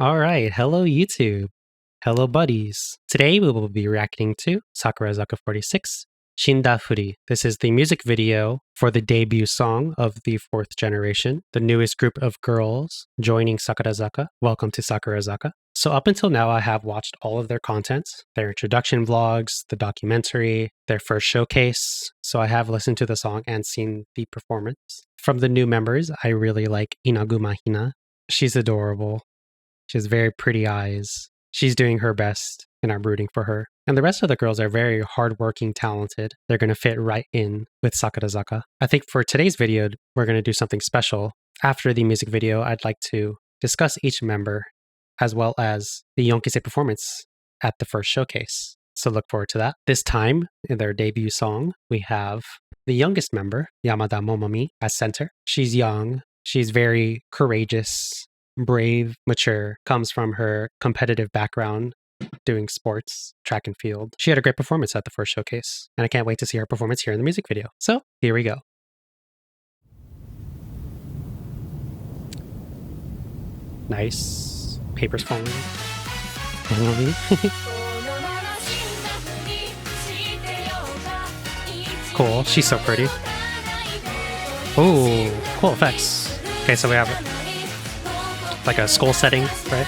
All right, hello YouTube. Hello buddies. Today we will be reacting to Sakurazaka 46, Shinda Furi. This is the music video for the debut song of the fourth generation, the newest group of girls joining Sakurazaka. Welcome to Sakurazaka. So up until now, I have watched all of their content, their introduction vlogs, the documentary, their first showcase. So I have listened to the song and seen the performance. From the new members, I really like Inaguma Hina. She's adorable. She has very pretty eyes. She's doing her best, and I'm rooting for her. And the rest of the girls are very hardworking, talented. They're going to fit right in with Sakurazaka. I think for today's video, we're going to do something special. After the music video, I'd like to discuss each member, as well as the Yonkisei performance at the first showcase. So look forward to that. This time, in their debut song, we have the youngest member, Yamada Momomi, as center. She's young. She's very courageous, brave, mature, comes from her competitive background doing sports, track and field. She had a great performance at the first showcase, and I can't wait to see her performance here in the music video. So here we go. Nice. Papers falling. Cool. She's so pretty. Ooh, cool effects. Okay, so we have like a skull setting, right?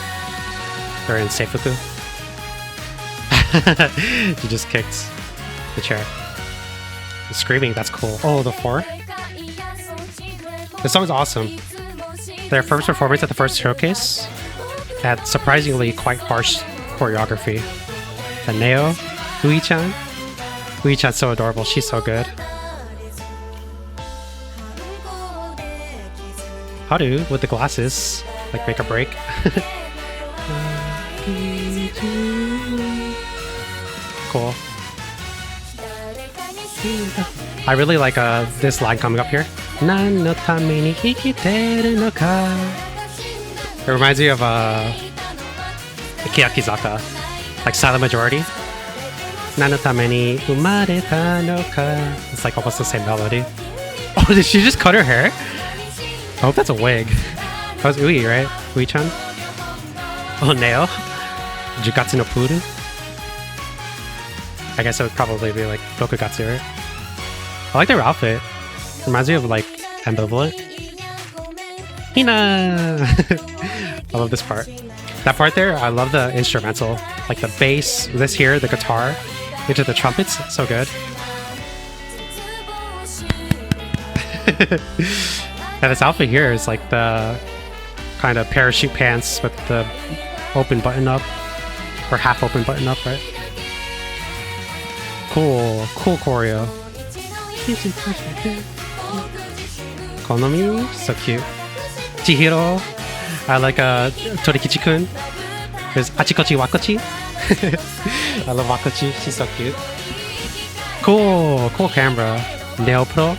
Or in Seifuku. You just kicked the chair. The screaming, that's cool. Oh, the four. This song's awesome. Their first performance at the first showcase had surprisingly quite harsh choreography. And Neo, Ui-chan. Ui-chan's so adorable. She's so good. Haru with the glasses, like make a break. Cool. I really like this line coming up here. Nan no tame ni ikiteru no ka. It reminds me of Kiyakizaka, like Silent Majority. Nan no tame ni umareta no ka. It's like almost the same melody. Oh, did she just cut her hair? I hope that's a wig. That was Ui, right? Ui-chan? Oh, Neo? Jugatsu no Puru? I guess it would probably be like Rokugatsu, right? I like their outfit. Reminds me of like Ambivalent. Hina! I love this part. That part there, I love the instrumental. Like the bass, this here, the guitar, into the trumpets. So good. And this outfit here is like the kind of parachute pants with the open button up, or half open button up, right? Cool choreo. Konomi, so cute. Chihiro, I like Torikichi-kun. There's Achikochi Wakochi. I love Wakochi, she's so cute. Cool camera. Neo Pro.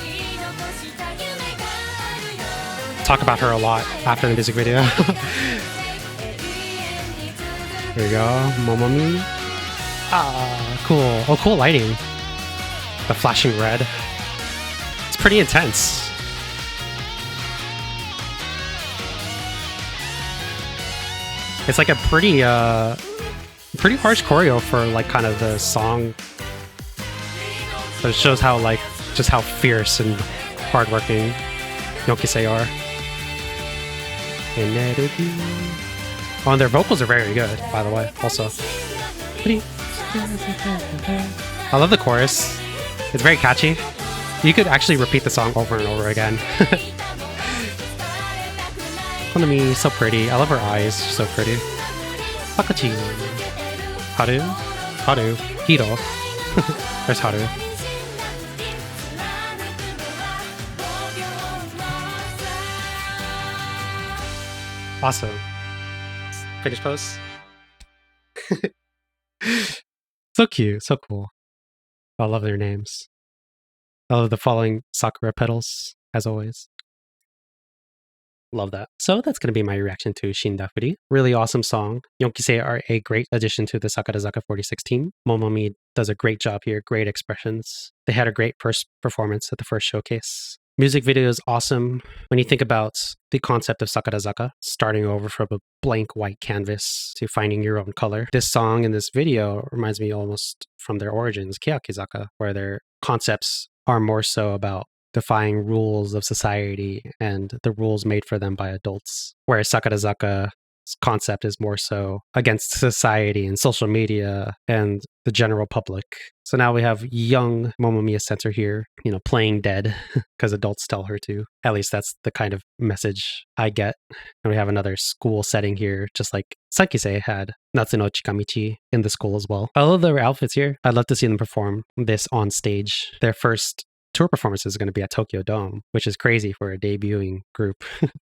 Talk about her a lot after the music video. There we go, Momomi. Ah, cool. Oh, cool lighting. The flashing red. It's pretty intense. It's like a pretty harsh choreo for like kind of the song. But it shows how like just how fierce and hardworking Yonkisei are. Oh, and their vocals are very good, by the way, also. I love the chorus. It's very catchy. You could actually repeat the song over and over again. Konomi, so pretty. I love her eyes, she's so pretty. Wakachi. Haru. Hiro. There's Haru. Awesome. Finish pose. So cute, so cool. I love their names. I love the falling sakura petals, as always. Love that. So that's going to be my reaction to Shinda Furi. Really awesome song. Yonkisei are a great addition to the Sakurazaka 46 team. Momomi does a great job here, great expressions. They had a great first performance at the first showcase. Music video is awesome. When you think about the concept of Sakarazaka, starting over from a blank white canvas to finding your own color, this song and this video reminds me almost from their origins, Keyakizaka, where their concepts are more so about defying rules of society and the rules made for them by adults, whereas Sakarazaka's concept is more so against society and social media and the general public. So now we have young Momamiya Center here, playing dead because adults tell her to. At least that's the kind of message I get. And we have another school setting here, just like Sakise had Natsu no Chikamichi in the school as well. I love their outfits here. I'd love to see them perform this on stage. Their first tour performance is going to be at Tokyo Dome, which is crazy for a debuting group.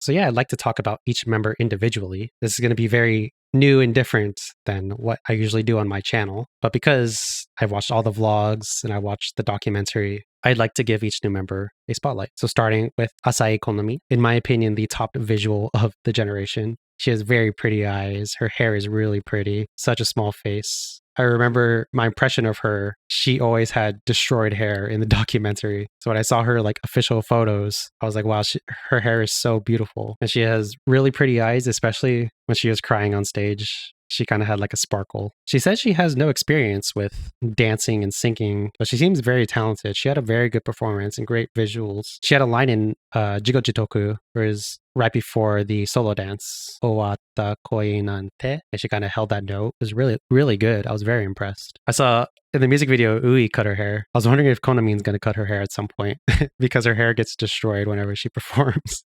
So yeah, I'd like to talk about each member individually. This is going to be very new and different than what I usually do on my channel. But because I've watched all the vlogs and I watched the documentary, I'd like to give each new member a spotlight. So starting with Asai Konomi, in my opinion, the top visual of the generation. She has very pretty eyes. Her hair is really pretty. Such a small face. I remember my impression of her. She always had destroyed hair in the documentary. So when I saw her official photos, I was like, wow, her hair is so beautiful. And she has really pretty eyes, especially when she was crying on stage. She kind of had a sparkle. She says she has no experience with dancing and singing, but she seems very talented. She had a very good performance and great visuals. She had a line in Jigo Jitoku, whereas right before the solo dance, Owatta koi nante, and she kind of held that note. It was really, really good. I was very impressed. I saw in the music video, Ui cut her hair. I was wondering if Konami's going to cut her hair at some point because her hair gets destroyed whenever she performs.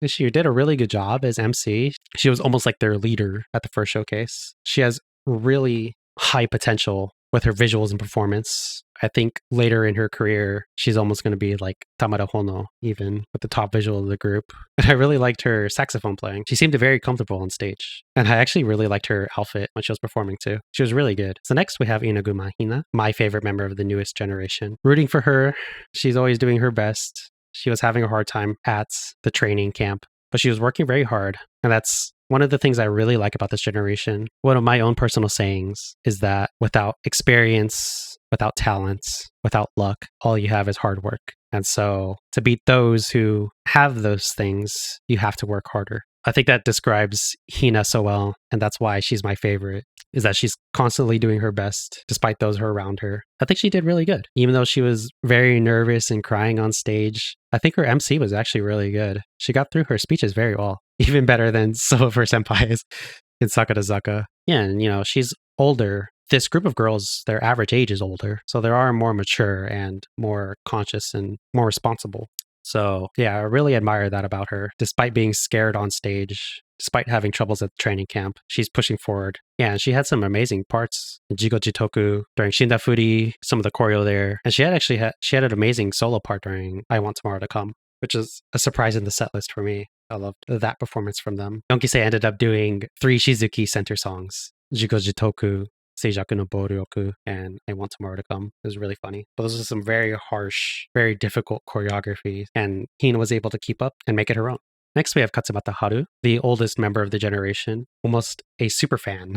She did a really good job as MC. She was almost like their leader at the first showcase. She has really high potential with her visuals and performance. I think later in her career, she's almost going to be like Tamara Hono, even with the top visual of the group. And I really liked her saxophone playing. She seemed very comfortable on stage. And I actually really liked her outfit when she was performing too. She was really good. So next we have Inaguma Hina, my favorite member of the newest generation. Rooting for her. She's always doing her best. She was having a hard time at the training camp, but she was working very hard. And that's one of the things I really like about this generation. One of my own personal sayings is that without experience, without talent, without luck, all you have is hard work. And so to beat those who have those things, you have to work harder. I think that describes Hina so well, and that's why she's my favorite, is that she's constantly doing her best despite those who are around her. I think she did really good. Even though she was very nervous and crying on stage, I think her MC was actually really good. She got through her speeches very well, even better than some of her senpais in Sakarazaka. Yeah, and she's older. This group of girls, their average age is older, so they are more mature and more conscious and more responsible. So yeah, I really admire that about her. Despite being scared on stage, despite having troubles at training camp, she's pushing forward. Yeah, and she had some amazing parts in Jigo Jitoku during Shindafuri, some of the choreo there. And she had an amazing solo part during I Want Tomorrow to Come, which is a surprise in the set list for me. I loved that performance from them. Donkise ended up doing 3 Shizuki Center songs, Jigo Jitoku, Seijaku no Boryoku, and I Want Tomorrow to Come. It was really funny. But those are some very harsh, very difficult choreography, and Hina was able to keep up and make it her own. Next, we have Katsubata Haru, the oldest member of the generation, almost a super fan,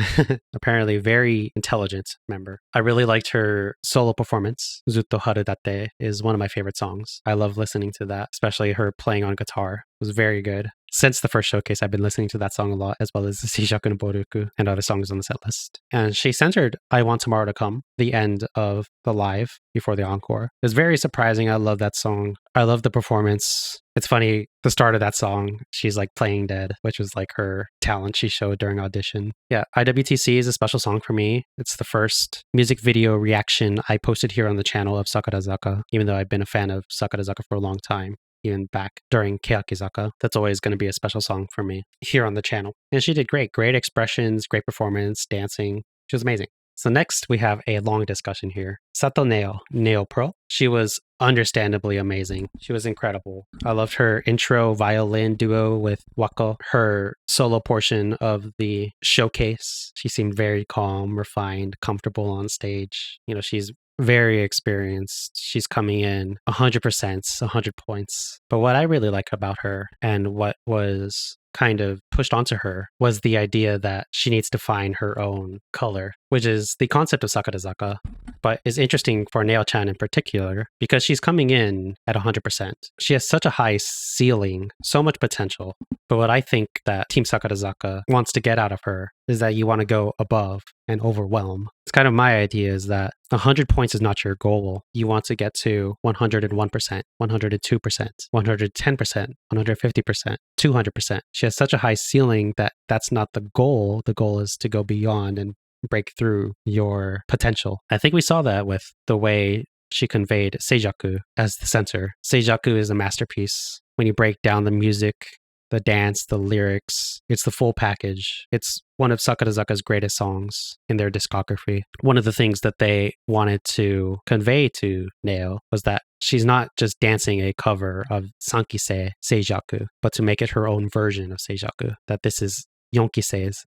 apparently very intelligent member. I really liked her solo performance. Zutto Harudate is one of my favorite songs. I love listening to that, especially her playing on guitar. It was very good. Since the first showcase, I've been listening to that song a lot, as well as Seijaku no Boruku and other songs on the set list. And she centered I Want Tomorrow to Come, the end of the live before the encore. It was very surprising. I love that song. I love the performance. It's funny, the start of that song, she's playing dead, which was her talent she showed during audition. Yeah, IWTC is a special song for me. It's the first music video reaction I posted here on the channel of Sakarazaka, even though I've been a fan of Sakarazaka for a long time. Even back during Keyakizaka. That's always going to be a special song for me here on the channel. And she did great. Great expressions, great performance, dancing. She was amazing. So next we have a long discussion here. Sato Neo Pro. She was understandably amazing. She was incredible. I loved her intro violin duo with Wako. Her solo portion of the showcase. She seemed very calm, refined, comfortable on stage. She's very experienced. She's coming in 100%, 100 points. But what I really like about her and what was kind of pushed onto her was the idea that she needs to find her own color, which is the concept of Sakurazaka, but is interesting for Neo-chan in particular because she's coming in at 100%. She has such a high ceiling, so much potential. But what I think that Team Sakurazaka wants to get out of her is that you want to go above and overwhelm. It's kind of my idea is that 100 points is not your goal. You want to get to 101%, 102%, 110%, 150%, 200%. She has such a high ceiling that that's not the goal. The goal is to go beyond and break through your potential. I think we saw that with the way she conveyed Seijaku as the center. Seijaku is a masterpiece. When you break down the music, the dance, the lyrics, it's the full package. It's one of Sakurazaka's greatest songs in their discography. One of the things that they wanted to convey to Neo was that she's not just dancing a cover of Sankisei Seijaku, but to make it her own version of Seijaku, that this is Yonkisei's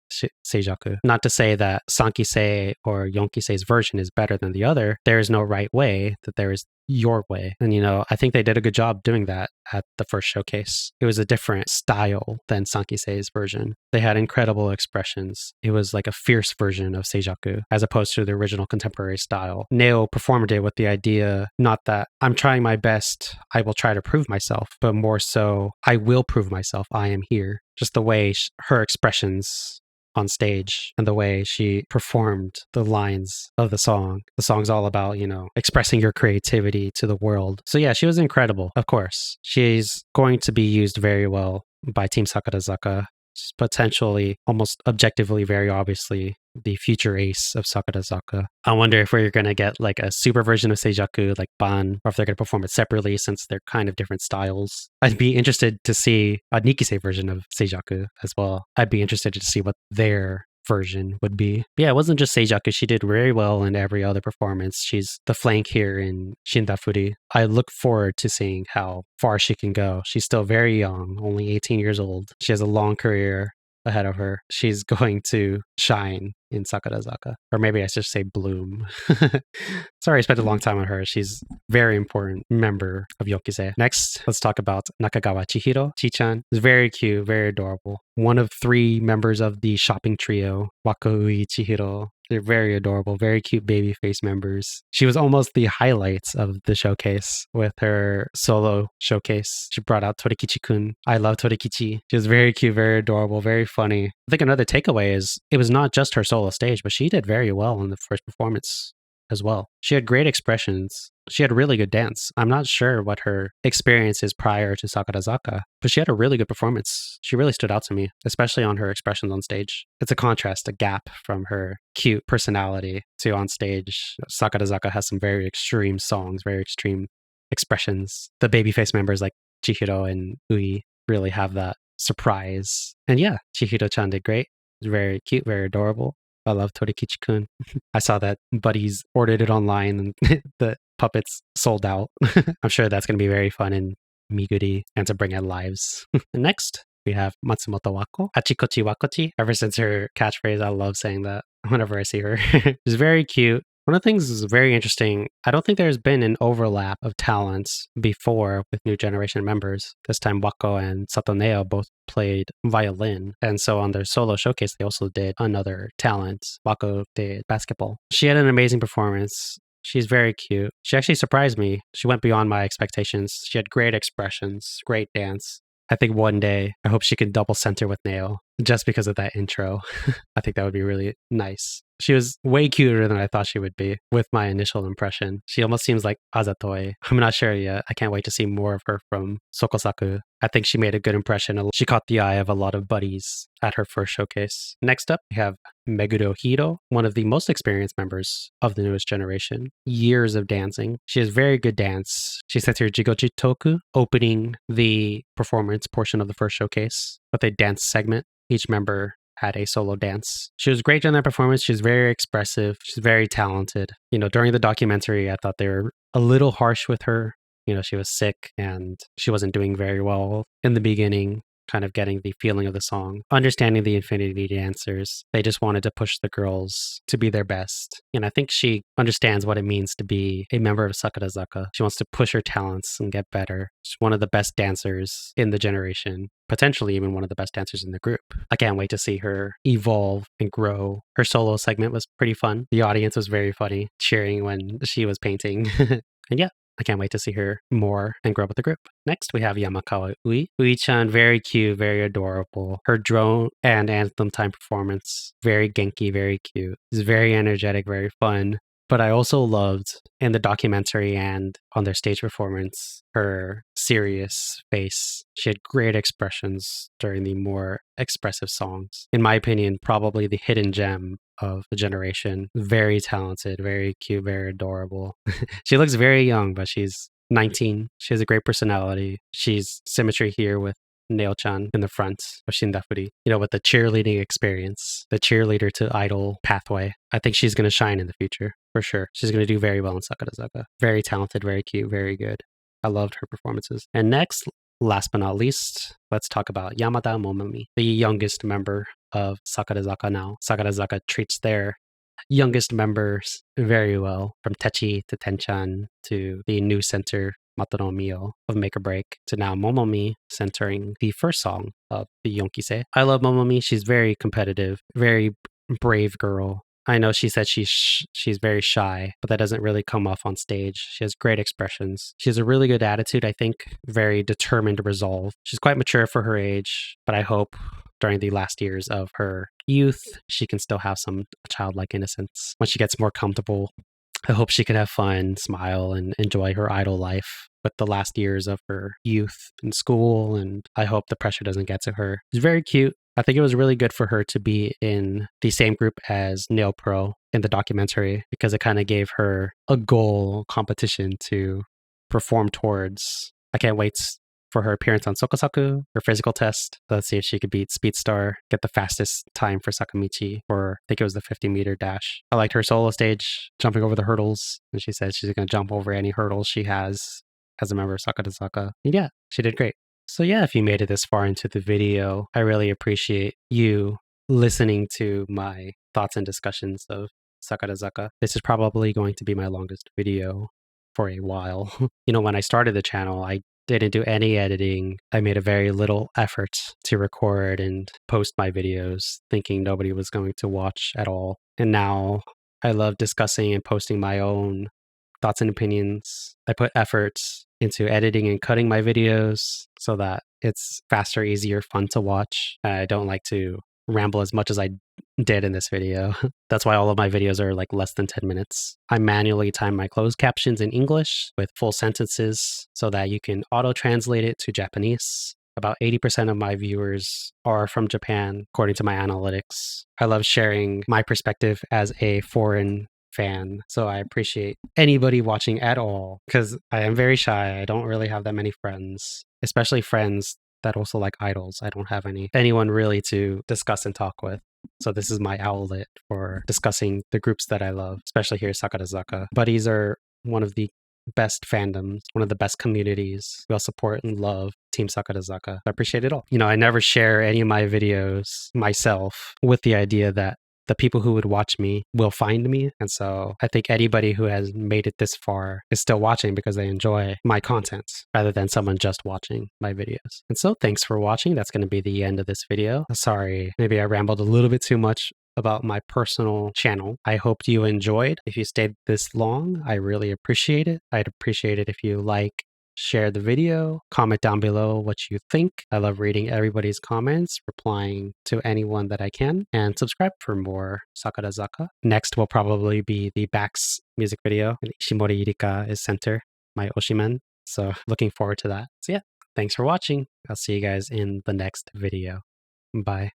Seijaku. Not to say that Sankisei or Yonkisei's version is better than the other. There is no right way, that there is your way. And, I think they did a good job doing that at the first showcase. It was a different style than Sankisei's version. They had incredible expressions. It was like a fierce version of Seijaku as opposed to the original contemporary style. Neo performed it with the idea, not that I'm trying my best, I will try to prove myself, but more so, I will prove myself, I am here. Just the way her expressions on stage and the way she performed the lines of the song. The song's all about, expressing your creativity to the world. So yeah, she was incredible, of course. She's going to be used very well by Team Sakurazaka. She's potentially, almost objectively, very obviously, the future ace of Sakurazaka. I wonder if we're going to get like a super version of Seijaku, like Ban, or if they're going to perform it separately since they're kind of different styles. I'd be interested to see a Nikisei version of Seijaku as well. I'd be interested to see what their version would be. But yeah, it wasn't just Seijaku. She did very well in every other performance. She's the flank here in Shindafuri. I look forward to seeing how far she can go. She's still very young, only 18 years old. She has a long career ahead of her. She's going to shine in Sakurazaka. Or maybe I should say bloom. Sorry, I spent a long time on her. She's a very important member of Yonkisei. Next, let's talk about Nakagawa Chihiro. Chi-chan is very cute, very adorable. One of 3 members of the shopping trio, Wakoui Chihiro. They're very adorable, very cute baby face members. She was almost the highlights of the showcase with her solo showcase. She brought out Torikichi-kun. I love Torikichi. She was very cute, very adorable, very funny. I think another takeaway is it was not just her solo stage, but she did very well in the first performance as well. She had great expressions. She had really good dance. I'm not sure what her experience is prior to Sakurazaka, but she had a really good performance. She really stood out to me, especially on her expressions on stage. It's a contrast, a gap from her cute personality to on stage. Sakurazaka has some very extreme songs, very extreme expressions. The babyface members like Chihiro and Ui really have that surprise. And yeah, Chihiro-chan did great. Very cute, very adorable. I love Torikichi-kun. I saw that Buddies ordered it online and the puppets sold out. I'm sure that's going to be very fun in Miguri and to bring it lives. Next, we have Matsumoto Wako. Achikochi Wakochi. Ever since her catchphrase, I love saying that whenever I see her. She's very cute. One of the things is very interesting. I don't think there's been an overlap of talents before with new generation members. This time, Wako and Satoneo both played violin. And so on their solo showcase, they also did another talent. Wako did basketball. She had an amazing performance. She's very cute. She actually surprised me. She went beyond my expectations. She had great expressions, great dance. I think one day, I hope she can double center with Neo just because of that intro. I think that would be really nice. She was way cuter than I thought she would be with my initial impression. She almost seems like Azatoi. I'm not sure yet. I can't wait to see more of her from Sokosaku. I think she made a good impression. She caught the eye of a lot of buddies at her first showcase. Next up, we have Meguro Hiro, one of the most experienced members of the newest generation. Years of dancing. She has very good dance. She sets her Jigochi Toku, opening the performance portion of the first showcase with a dance segment. Each member had a solo dance. She was great during that performance. She's very expressive. She's very talented. During the documentary, I thought they were a little harsh with her. She was sick and she wasn't doing very well in the beginning. kind of getting the feeling of the song, understanding the Infinity dancers. They just wanted to push the girls to be their best. And I think she understands what it means to be a member of Sakurazaka. She wants to push her talents and get better. She's one of the best dancers in the generation, potentially even one of the best dancers in the group. I can't wait to see her evolve and grow. Her solo segment was pretty fun. The audience was very funny, cheering when she was painting. And yeah, I can't wait to see her more and grow with the group. Next, we have Yamakawa Ui. Ui-chan, very cute, very adorable. Her drone and anthem time performance, very genki, very cute. It's very energetic, very fun. But I also loved in the documentary and on their stage performance, her serious face. She had great expressions during the more expressive songs. In my opinion, probably the hidden gem of the generation. Very talented, very cute, very adorable. She looks very young, but she's 19. She has a great personality. She's symmetry here with Neo-chan in the front of Shindafuri, with the cheerleading experience, the cheerleader to idol pathway. I think she's going to shine in the future, for sure. She's going to do very well in Sakurazaka. Very talented, very cute, very good. I loved her performances. And next, last but not least, let's talk about Yamada Momomi, the youngest member of Sakurazaka now. Sakurazaka treats their youngest members very well, from Techi to Tenchan to the new center Matono Mio of Make or Break to now Momomi centering the first song of the Yonkise. I love Momomi. She's very competitive, very brave girl. I know she said she's very shy, but that doesn't really come off on stage. She has great expressions. She has a really good attitude, I think, very determined resolve. She's quite mature for her age, but I hope during the last years of her youth, she can still have some childlike innocence. When she gets more comfortable, I hope she can have fun, smile, and enjoy her idol life with the last years of her youth in school, and I hope the pressure doesn't get to her. She's very cute. I think it was really good for her to be in the same group as Neopro in the documentary because it kind of gave her a goal competition to perform towards. I can't wait for her appearance on Sokosaku, her physical test. Let's see if she could beat Speedstar, get the fastest time for Sakamichi for, I think it was the 50-meter dash. I liked her solo stage, jumping over the hurdles, and she said she's going to jump over any hurdles she has as a member of Sakurazaka. And yeah, she did great. So yeah, if you made it this far into the video, I really appreciate you listening to my thoughts and discussions of Sakurazaka. This is probably going to be my longest video for a while. When I started the channel, I didn't do any editing. I made a very little effort to record and post my videos, thinking nobody was going to watch at all. And now I love discussing and posting my own thoughts and opinions. I put efforts into editing and cutting my videos so that it's faster, easier, fun to watch. I don't like to ramble as much as I did in this video. That's why all of my videos are like less than 10 minutes. I manually time my closed captions in English with full sentences so that you can auto-translate it to Japanese. About 80% of my viewers are from Japan, according to my analytics. I love sharing my perspective as a foreign fan, so I appreciate anybody watching at all because I am very shy. I don't really have that many friends, especially friends that also like idols. I don't have anyone really to discuss and talk with. So this is my outlet for discussing the groups that I love, especially here at Sakurazaka. Buddies are one of the best fandoms, one of the best communities. We all support and love Team Sakurazaka. I appreciate it all. I never share any of my videos myself with the idea that the people who would watch me will find me. And so I think anybody who has made it this far is still watching because they enjoy my content rather than someone just watching my videos. And so thanks for watching. That's going to be the end of this video. Sorry, maybe I rambled a little bit too much about my personal channel. I hope you enjoyed. If you stayed this long, I really appreciate it. I'd appreciate it if you share the video, comment down below what you think. I love reading everybody's comments, replying to anyone that I can, and subscribe for more Sakurazaka. Next will probably be the Bax music video, and Ishimori Irika is center, my Oshimen. So looking forward to that. So yeah, thanks for watching. I'll see you guys in the next video. Bye.